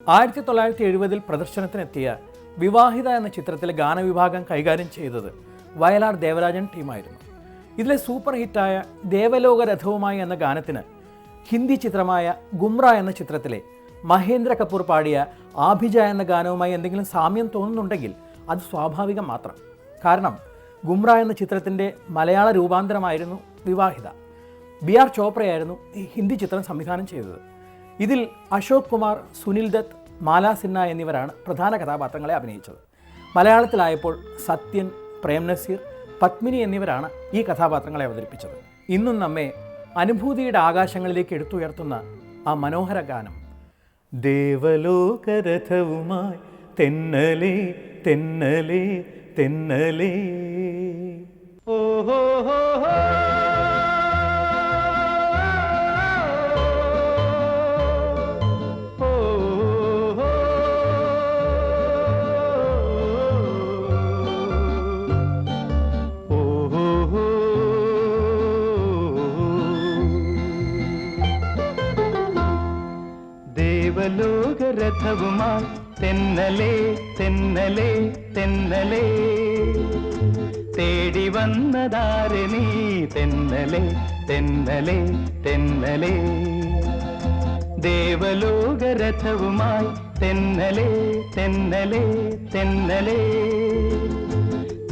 1970 പ്രദർശനത്തിനെത്തിയ വിവാഹിത എന്ന ചിത്രത്തിലെ ഗാനവിഭാഗം കൈകാര്യം ചെയ്തത് വയലാർ ദേവരാജൻ ടീമായിരുന്നു. ഇതിലെ സൂപ്പർ ഹിറ്റായ ദേവലോക രഥവുമായി എന്ന ഗാനത്തിന് ഹിന്ദി ചിത്രമായ ഗുംറ എന്ന ചിത്രത്തിലെ മഹേന്ദ്ര കപൂർ പാടിയ ആഭിജ എന്ന ഗാനവുമായി എന്തെങ്കിലും സാമ്യം തോന്നുന്നുണ്ടെങ്കിൽ അത് സ്വാഭാവികം മാത്രം. കാരണം ഗുംറ എന്ന ചിത്രത്തിൻ്റെ മലയാള രൂപാന്തരമായിരുന്നു വിവാഹിത. BR ചോപ്രയായിരുന്നു ഈ ഹിന്ദി ചിത്രം സംവിധാനം ചെയ്തത്. ഇതിൽ അശോക് കുമാർ, സുനിൽ ദത്ത്, മാലാ സിൻഹ എന്നിവരാണ് പ്രധാന കഥാപാത്രങ്ങളെ അഭിനയിച്ചത്. മലയാളത്തിലായപ്പോൾ സത്യൻ, പ്രേം നസീർ, പത്മിനി എന്നിവരാണ് ഈ കഥാപാത്രങ്ങളെ അവതരിപ്പിച്ചത്. ഇന്നും നമ്മെ അനുഭൂതിയുടെ ആകാശങ്ങളിലേക്ക് എടുത്തുയർത്തുന്ന ആ മനോഹര ഗാനം. ദേവലോകരഥവുമായി തെന്നലേ തെന്നലേ തെന്നലേ ഓഹോ ഹോ ഹോ ദേവലോകരഥവുമായി തെന്നലേ തെന്നലേ തെന്നലേ തേടി വന്നതാരെ നീ തെന്നലേ തെന്നലേ തെന്നലേ ദേവലോകരഥവുമായി തെന്നലേ തെന്നലേ തെന്നലേ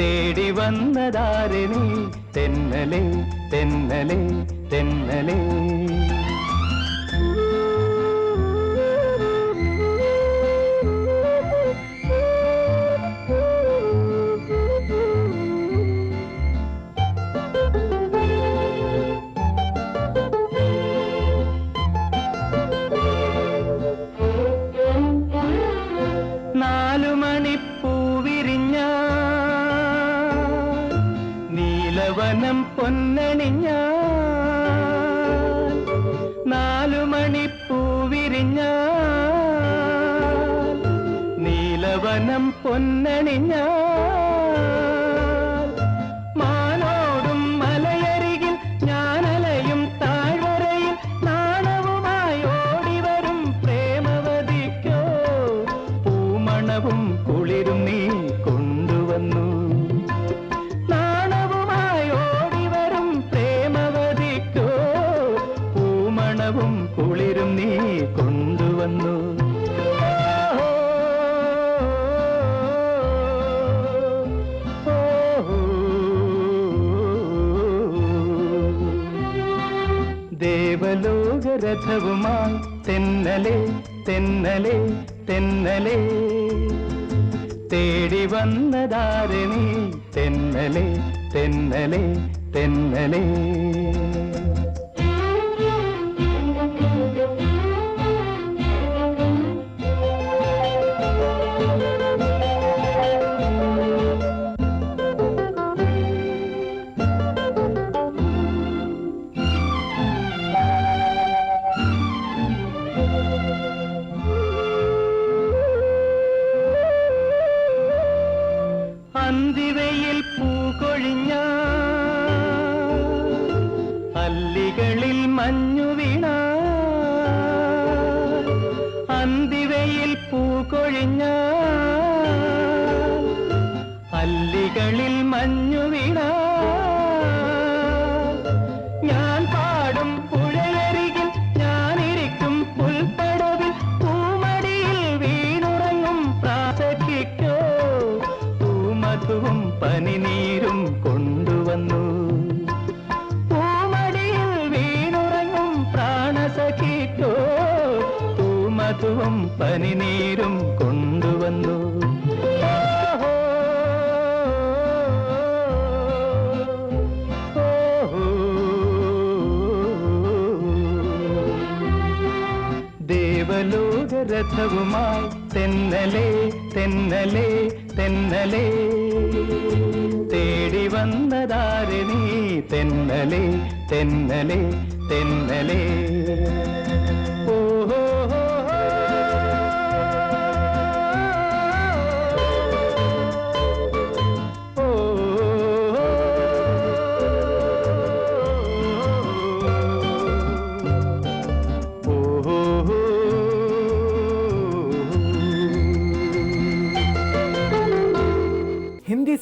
തേടി വന്നതാരെ നീ തെന്നലേ തെന്നലേ തെന്നലേ നീലവനം പൊന്നണിഞ്ഞ നാലുമണിപ്പൂവിരിഞ്ഞ നീലവനം പൊന്നണിഞ്ഞ മാനോടും മലയരികിൽ ഞാനലയും താഴ്വരയിൽ നാണവുമായി ഓടിവരും പ്രേമവതിക്കോ പൂമണവും കുളിരും നീ കൊണ്ടുവന്നു. കുളിരും നീ കൊണ്ടുവന്നു. ദേവലോകരഥവുമായി തെന്നലേ തെന്നലേ തെന്നലേ തേടി വന്നതാരെ നീ തെന്നലേ തെന്നലേ തെന്നലേ അന്തിവയിൽ പൂകൊഴിഞ്ഞ അല്ലികളിൽ മഞ്ഞു വീണ അന്തിവയിൽ പൂകൊഴിഞ്ഞ അല്ലികളിൽ മഞ്ഞു വീണ ഞാൻ പാടും പുഴയരികിൽ ഞാനിരിക്കും പുൽപ്പടവിൽ പൂമടിയിൽ വീണുറങ്ങും പ്രാസഖിക്കോ പൂമധുവും പനിനീരും കൊണ്ടുവന്നു. പൂമടിയിൽ വീണുറങ്ങും പ്രാണസഖിക്കോ പൂമധുവും പനിനീരും കൊണ്ടുവന്നു. ദേവലോകരഥവുമായി തെന്നലേ തെന്നലേ തെന്നലേ തേടി വന്നതാരെ നീ തെന്നലേ തെന്നലേ തെന്നലേ ഓഹോ ഓഹോ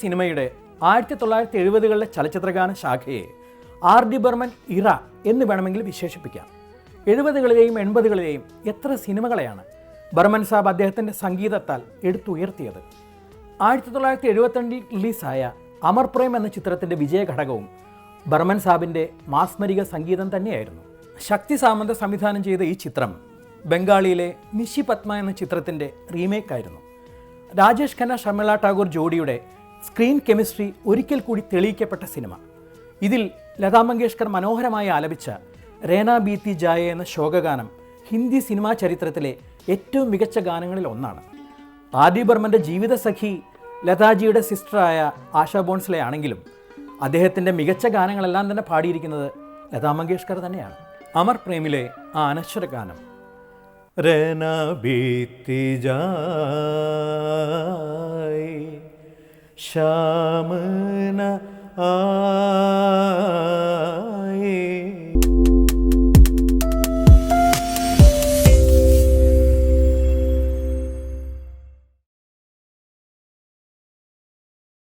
സിനിമയുടെ 1970കളിലെ ചലച്ചിത്രഗാന ശാഖയെ ആർ ഡി ബർമൻ ഇറ എന്ന് വേണമെങ്കിൽ വിശേഷിപ്പിക്കാം. 70കളിലെയും 80കളിലെയും എത്ര സിനിമകളെയാണ് ബർമൻ സാബ് അദ്ദേഹത്തിൻ്റെ സംഗീതത്താൽ എടുത്തുയർത്തിയത്. 1972 റിലീസായ അമർ പ്രേം എന്ന ചിത്രത്തിൻ്റെ വിജയഘടകവും ബർമൻ സാബിൻ്റെ മാസ്മരിക സംഗീതം തന്നെയായിരുന്നു. ശക്തി സാമന്ത സംവിധാനം ചെയ്ത ഈ ചിത്രം ബംഗാളിയിലെ നിശി പത്മ എന്ന ചിത്രത്തിൻ്റെ റീമേക്കായിരുന്നു. രാജേഷ് ഖന്ന ഷർമിള ടാഗോർ ജോഡിയുടെ സ്ക്രീൻ കെമിസ്ട്രി ഒരിക്കൽ കൂടി തെളിയിക്കപ്പെട്ട സിനിമ. ഇതിൽ ലതാ മങ്കേഷ്കർ മനോഹരമായി ആലപിച്ച രേന ബീത്തി ജായെ എന്ന ശോകഗാനം ഹിന്ദി സിനിമാ ചരിത്രത്തിലെ ഏറ്റവും മികച്ച ഗാനങ്ങളിൽ ഒന്നാണ്. ആർ ഡി ബർമൻ്റെ ജീവിതസഖി ലതാജിയുടെ സിസ്റ്ററായ ആശാ ഭോൺസ്ലെ ആണെങ്കിലും അദ്ദേഹത്തിൻ്റെ മികച്ച ഗാനങ്ങളെല്ലാം തന്നെ പാടിയിരിക്കുന്നത് ലതാ മങ്കേഷ്കർ തന്നെയാണ്. അമർ പ്രേമിലെ ആ അനശ്വര ഗാനം രേന ബീത്തി ജായേ ശ്യാം ന ആയേ